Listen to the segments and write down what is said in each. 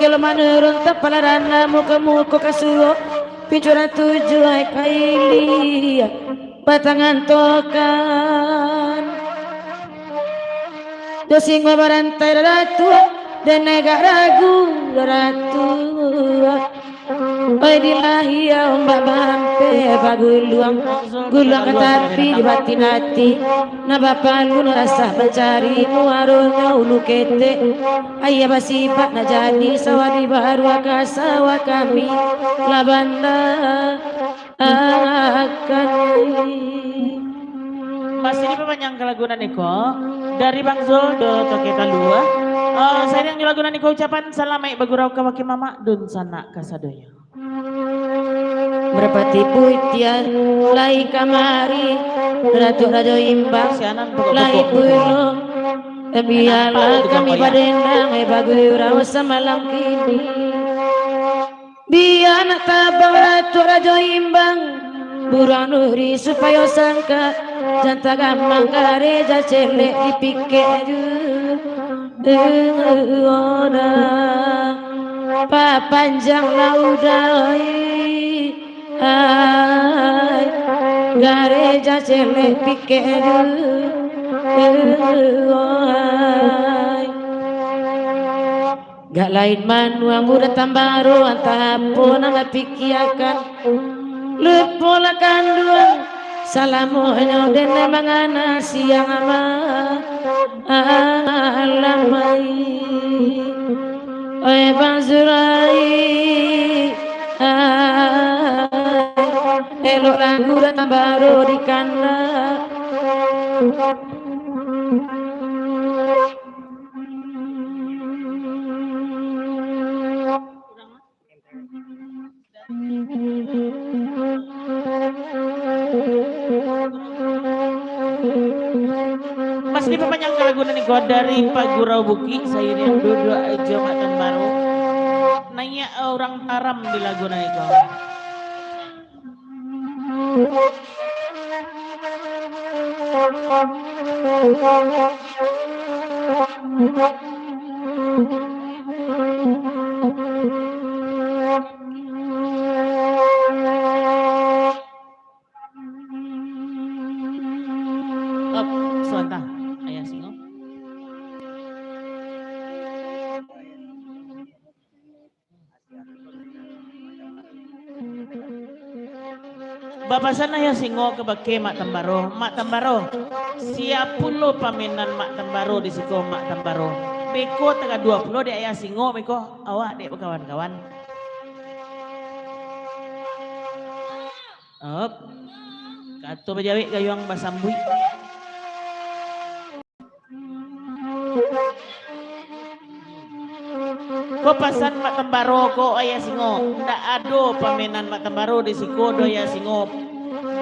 Kalau menurun tepalarana muka-muka kasuo pincura tujuh ay kaili batangan tokan dosing barantai ratu dan negara ragu ratu oi dilahia mbak bampe baguluang gulung katapi di batin hati na bapak lu rasa mencari muaronya ulu kete ayah basifat na jadi sawadi baru akasawa kami labanda akan masih di pemanjang kelagunan Niko dari Bang Zoldo Toketa Lua. Saya yang lagunan Niko ucapan salamai bagurau kawaki mama dun sana kasadoyo. Merpati putih lai kamari ratu rajo imbang lai pulung biarlah kami badendang bagurau semalam kini biar nak tabang ratu rajo imbang burang nuri supaya sangka janta gamang kareja celek dipikir orang papanjang laudai gareja celek pikir gak lain manuang udah tambaro antapun nama pikiakan lepola kanduan salamonya dene mangana siang ama alamai oi banzurai elok lagu datang baru di kana Mas di pemanjang kelagunan Niko dari Pak Gurau Buki saya yang duduk aja makan baru nanya orang taram di lagunan Niko. Suanta ayah singo. Bapak sana ya singo ke bake mak tambaro siap pulo paminan mak tambaro di siko mak tambaro beko tengah 20 di ayah singo beko awak dek kawan-kawan op katu bejawi gayung basambui ko pasan mak tembaro ko ayah singo ndak ado pamenan mak tembaro di siko do ayah singo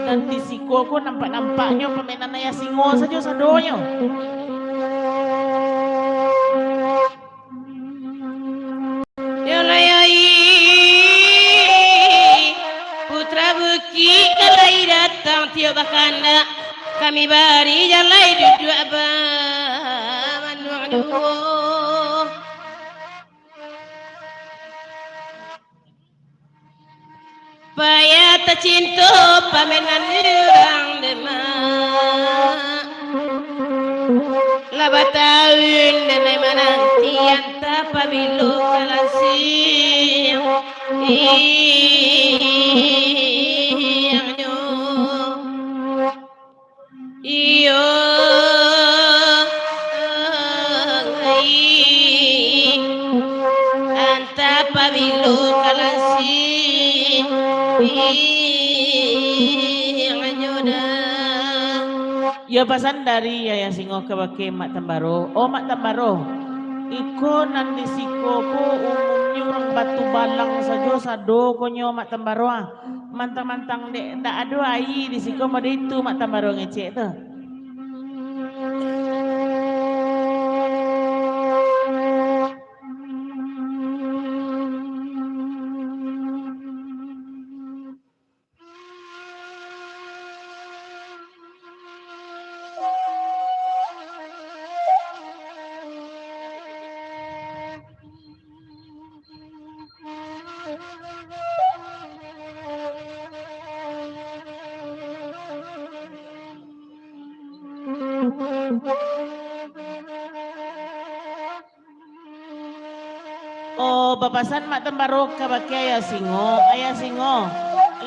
dan di siko ko nampak-nampaknya pamenan ayah singo saja sadonyo Yolayai putra buki kalai datang tiap bakanda kami bari jalai duduk abang manuang payah tercinta pamenan orang demak laba tahun dan menanti anta pabilo kalasih iyanyo iyo anta pabilo kalasih iyanyo dah ya pasan dari ayah singo ke bake mak tembaro oh mak tembaro iko nanti siko ko umumnya orang batu balang saja sado konyo mak tembaro mantang-mantang dek ndak ada ai di siko mode itu mak tembaro ngecek tuh Oh, bapasan mak tambaro kabaki ayah singo.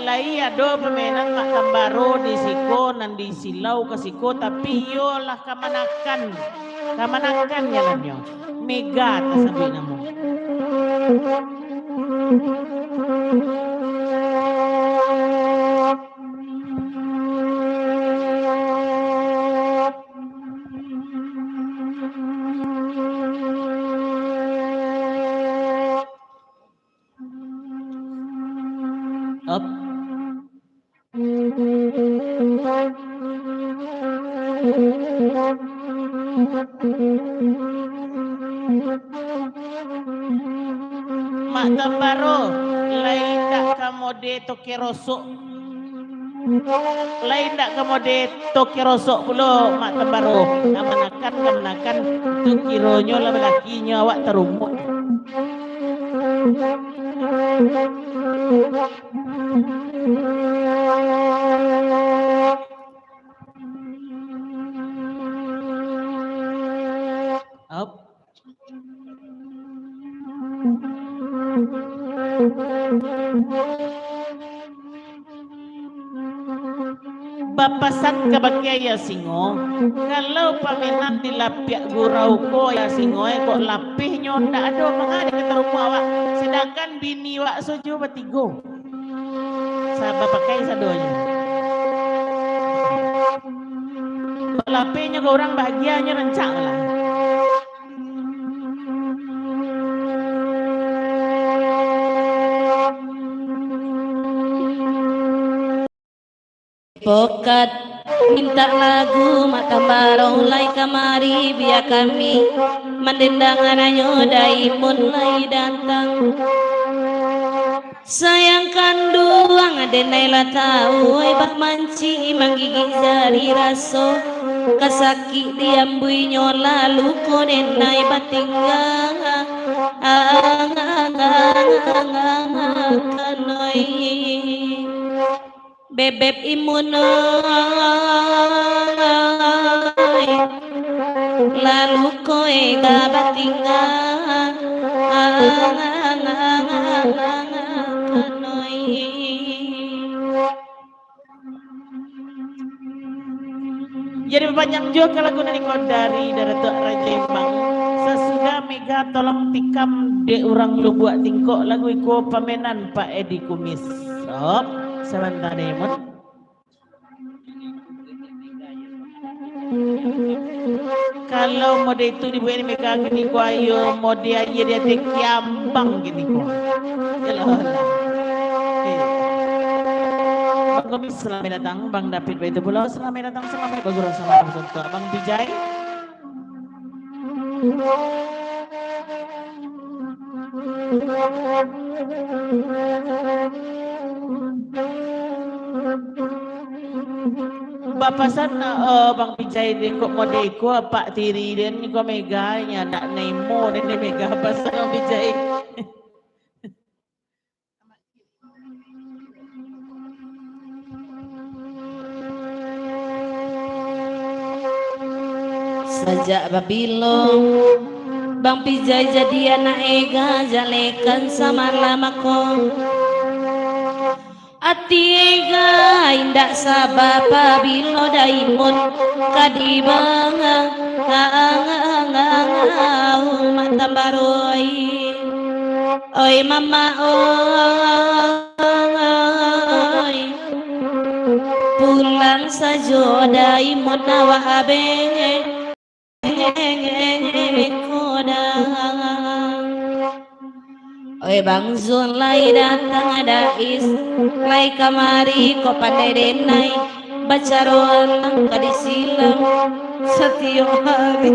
Lai ado permainan mak tambaro di siko nan di silau ke siko tapi yo lah kamanakan nyalanyo. Mega tasabi namo. Up. Mak tambaro lain dak kamode tokerosok. Lain dak kamode tokerosok pulo mak tambaro. Kamanakan tu kironyo lah lakinya awak terumut. Up. Bapasan kabaki ya singo kalau pamenan di lapiak gurau ko ya singo kok lapihnya ndak ada mangade kata rumah awak sedangkan bini wak sojo betigo sabab pakai sadonya lapihnya ke orang bahagianya rencang lah. Pokat minta lagu mak tambaro lai kamari biar kami mendendang anaknya daimun lai datang sayang kanduang adenai lah tahu bak manci manggigi jari raso kasaki diambui nyola luko denai batinggang kanoi bebek imunoi lalu koe gabatinggal kanoi. Jadi panjang juga lagu nani dari Datuk Raja Embang. Sesudah Mega tolong tikam de orang lu buat tingkok lagu iko pamenan Pak Edi Kumis. Stop. Sebentar Demon. Kalau mode itu dibuat Mega gini ko ayo mode aja dia kiambang gini ko. Bang Kumis selamat datang, Bang David Baitu Pulau selamat datang, selamat bergurau selamat untuk Bang Bijay. Bapasan Bang Bijay din kok mode ko Pak Tiri din ko Mega nya nak nemo din Mega pasan Bang Bijay. Sejak Babilong Bang Pijay jadi anak ega jalekan sama lamaku ati ega indak sabab Babilo daimun kadibang umat tambaroi oi mama oi pulang saja daimun awak abeng oi Bang Zul lai datang ada is lai kamari ko pandai denai baca rolang ka disilang setiap hari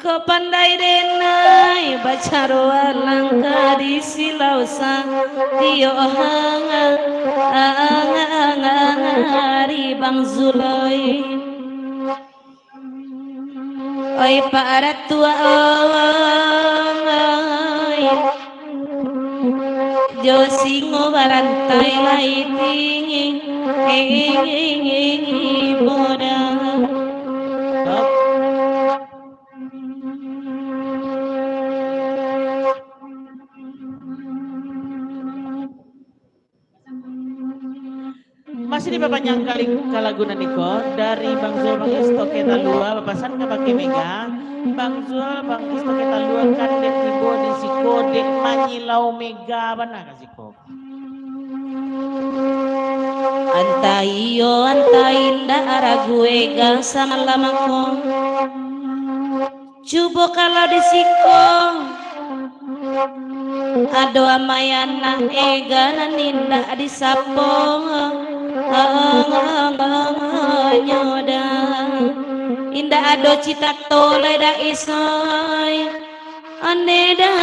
ko pandai denai baca rolang ka disilau setiap hari Bang Zulai oi para tua oi jo singo barantai lai tinggi boda masih di papanyang kalagunan niko dari Bang Zul Bang Isto kita lua bapasan ke pakai mega Bang Zul Bang Isto kita lua kan dek tibo di siko dek manyilau mega bana kasiko anta indah arague gang sama lamako cubo kalau di siko ado amayana ega naninda di sapong nyoda indah ado cita tole da isoy aneda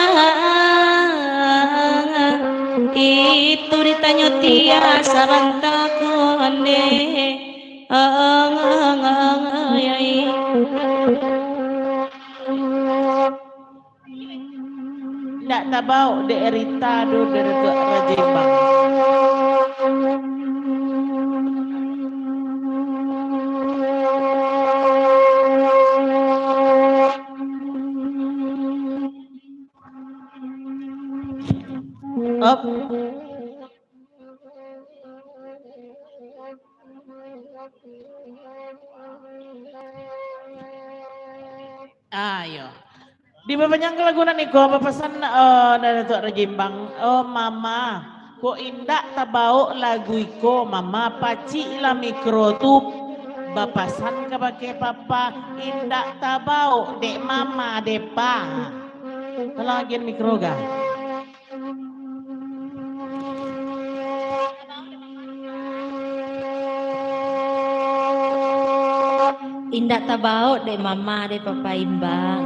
itu ditanya tiasa bantaku ane ndak tabau de erita do dari tu Rajembang up ayo di papanyang kalagunan niko papasan dari tu Rajembang oh mama ko indak tabau lagu iko mama paci la mikro tu bapasan ke pakai papa indak tabau dek mama depa lagian mikro ga indah tabau de mama de papa imbang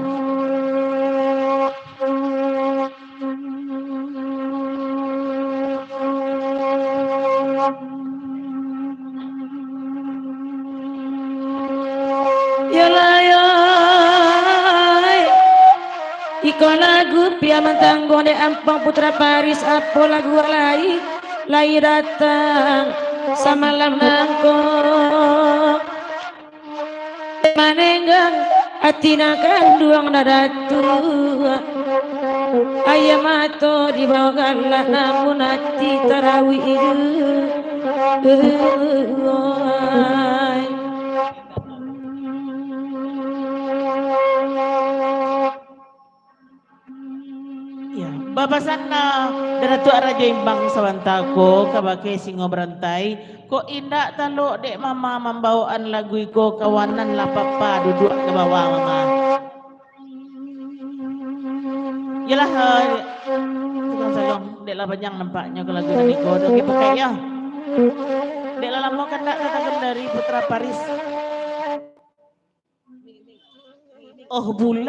iko lagu pia mantanggo de ampang putra Paris apo lagu lai datang samalam nangko manenggang atina kanduang nadatu ayam ato di bawah kalah namun hati tarawih bapasan na Datu Rajembang sawantako kabake singo berantai ko indak talo dek mama membawaan lagu iko kawanan la papa duduk ke bawah mama yalah tukang salong dek lah panjang nampaknya ke lagu niko doke pakai ya dek lah lama kan tak katakan dari Putra Paris oh bulan